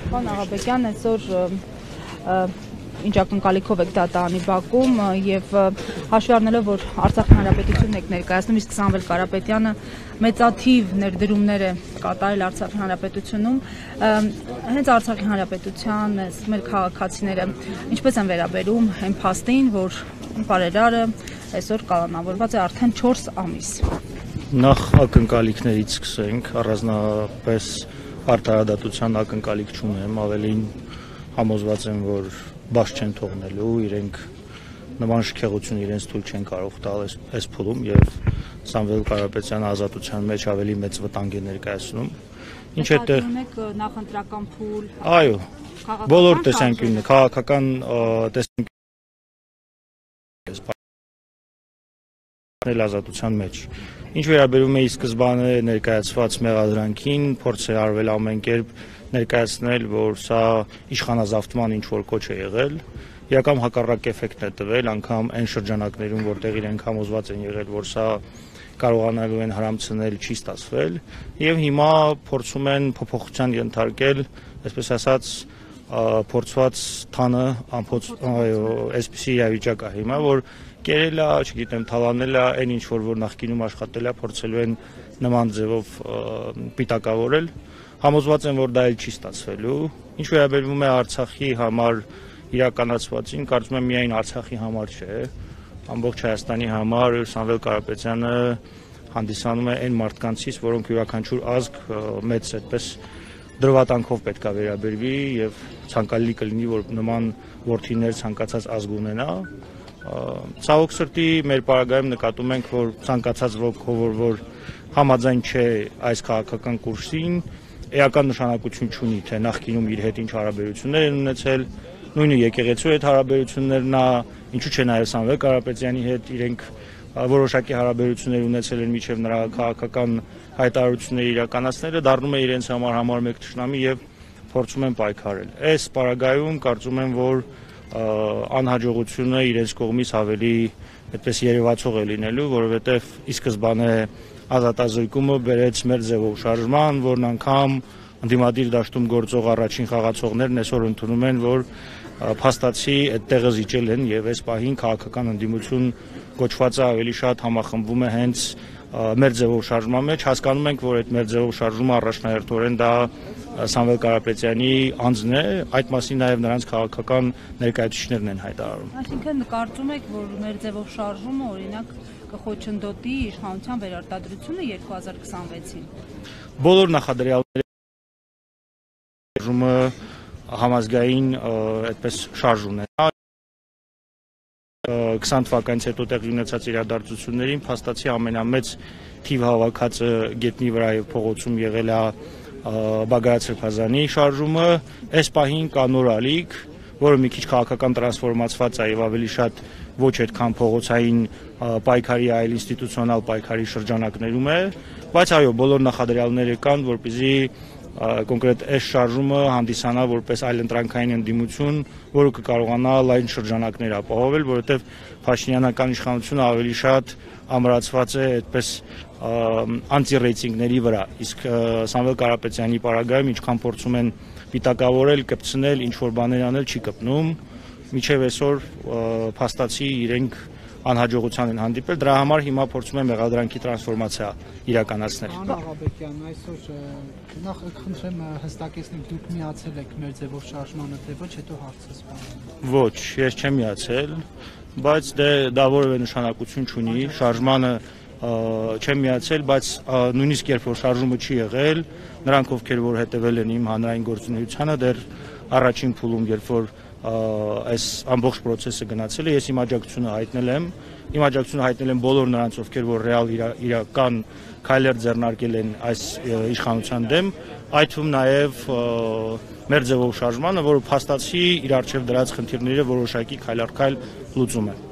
Պարոն Աղաբեկյան, այսօր ինչ ակնկալիքով եք դատարանի բակում եւ հաշվի առնելով, որ Արցախի Հանրապետությունն եք ներկայացնում, իսկ Սամվել Կարապետյանը մեծաթիվ ներդրումներ է կատարել Արցախի Հանրապետությունում, հենց Արցախի Հանրապետության մեր քաղաքացիները ինչպես են վերաբերում այն փաստին, որ բարերարը այսօր կալանավորված է արդեն 4 ամիս։ Նախ ակնկալիքներից սկսենք, առանձնապես արտարադատության ակնկալիք չունեմ, ավելին համոզված եմ, որ բաց չեն թողնելու, իրենք նման շքեղություն իրենց թույլ չեն կարող տալ այս փուլում եւ Սամվել Կարապետյանը ազատության մեջ ավելի մեծ վտանգ է ներկայացնում։ Ինչ է դեռ նախընտրական փուլ։ Այո, բոլոր տեսանկյունները, քաղաքական տեսանկյուններ ազատության մեջ։ Ինչ վերաբերում է ի սկզբանե ներկայացված մեղադրանքին, փորձ է արվել ամեն կերպ ներկայացնել, որ սա իշխանազավթման ինչ-որ կոչ է եղել, իրական հակառակ էֆեկտն է տվել, անգամ այն շրջանակներում, որտեղ իրենք համոզված են եղել, որ սա կարողանալու են հրամցնել, չի ստացվել, եւ հիմա փորձում են փոփոխության ենթարկել, այսպես ասած, փորձված թանը այսպիսի իրավիճակ է հիմա, որ կերել է, չգիտեմ, թալանել է այն ինչ որ նախկինում աշխատել է, փորձելու են նման ձևով պիտակավորել, համոզված եմ, որ դա էլ չի ստացվելու։ Ինչ վերաբերում է Արցախի համար իրականացվածին, կարծում եմ միայն Արցախի համար չէ, ամբողջ Հայաստանի համար Սամվել Կարապետյանը հանդիսանում է այն մարդկանցից, որոնք յուրաքանչյուր ազգ մեծ այդպես դրվատանքով պետք է վերաբերվի եւ ցանկալի կլինի, որ նման որդիներ ցանկացած ազգ ունենա։ Ցավոք սրտի մեր պարագայում նկատում ենք, որ ցանկացած ոք, որ համաձայն չէ այս քաղաքական կուրսին, էական նշանակություն չունի, թե նախկինում իր հետ ինչ հարաբերություններ են ունեցել, նույնը եկեղեցու հետ հարաբերություններն է, ինչու՞ չէ նաև Սամվել Կարապետյանի հետ իրենք որոշակի հարաբերություններ ունեցել են միջև նրա քաղաքական հայտարարությունները իրականացնելը, դառնում է իրենց համար մեկ թշնամի եւ փորձում են պայքարել։ Այս պարագայում կարծում եմ, որ անհաջողությունը իրենց կողմից ավելի այդպես երևացող է լինելու, որովհետև ի սկզբանե ազատազրկումը բերեց մեր ձևով շարժման, որն անգամ ընդդիմադիր դաշտում գործող առաջին խաղացողներն այսօր ընդունում են, որ փաստացի այդտեղը զիջել են եւ այս պահին քաղաքական ընդդիմություն կոչվածը ավելի շատ համախմբվում է հենց մեր ձևով շարժման մեջ, հասկանում ենք, որ այդ մեր ձևով շարժումը առաջնահերթորեն դա Սամվել Կարապետյանի անձն է, այդ մասին նաև նրանց քաղաքական ներկայացուցիչներն են հայտարարում։ Այսինքն կարծում եք, որ մեր ձևով շարժումը օրինակ կխոչընդոտի իշխանության վերարտադրությունը 2026-ին։ Բոլոր նախադրյալների շարժումը համազգային այդպես շարժ ունենա 20 թվականից հետո տեղի ունեցած իրադարձություններին փաստացի ամենամեծ թիվ հավաքածը գետնի վրա եւ փողոցում եղել է Բագարատ Սրբազանի շարժումը, այս պահին կա նոր ալիք, որը մի քիչ քաղաքական տրանսֆորմացված է եւ ավելի շատ ոչ այդքան փողոցային պայքարի, այլ ինստիտուցիոնալ պայքարի շրջանակներում է, բայց այո, բոլոր նախադրյալները կան, որպեսզի կոնկրետ այս շարժումը հանդիսանա որպես այլընտրանքային ընդդիմություն, որը կկարողանա լայն շրջանակներ ապահովել, որովհետև Փաշինյանական իշխանությունը ավելի շատ ամրացված է այդպես անտի-ռեյտինգների վրա, իսկ Սամվել Կարապետյանի պարագայում ինչքան փորձում են պիտակավորել, կպցնել, ինչ-որ բաներ անել, չի կպնում, մինչև այսօր փաստացի իրենք անհաջողության են հանդիպել, դրա համար հիմա փորձում են մեղադրանքի տրանսֆորմացիա իրականացնել։ Պարոն Աղաբեկյան, այսօր նախ խնդրեմ հստակեցնեք, դուք միացել եք մեր ձևով շարժմանը, թե ոչ, հետո հարցը սպառնում։ Ոչ, ես չեմ միացել, բայց դա որևէ նշանակություն չունի, շարժմանը չեմ միացել, բայց նույնիսկ երբ որ շարժումը չի եղել, նրանք ովքեր որ հետևել են իմ հանրային գործունեությանը, դեռ առաջին փուլում, երբ որ այս ամբողջ process-ը գնացել է, ես իմ աջակցությունը հայտնել եմ բոլոր նրանց, ովքեր որ ռեալ իրական քայլեր ձեռնարկել են այս իշխանության դեմ, այդ թվում նաև մեր ձևով շարժմանը, որը փաստացի իր առջև դրած խնդիրները որոշակի քայլ առ քայլ լուծում է։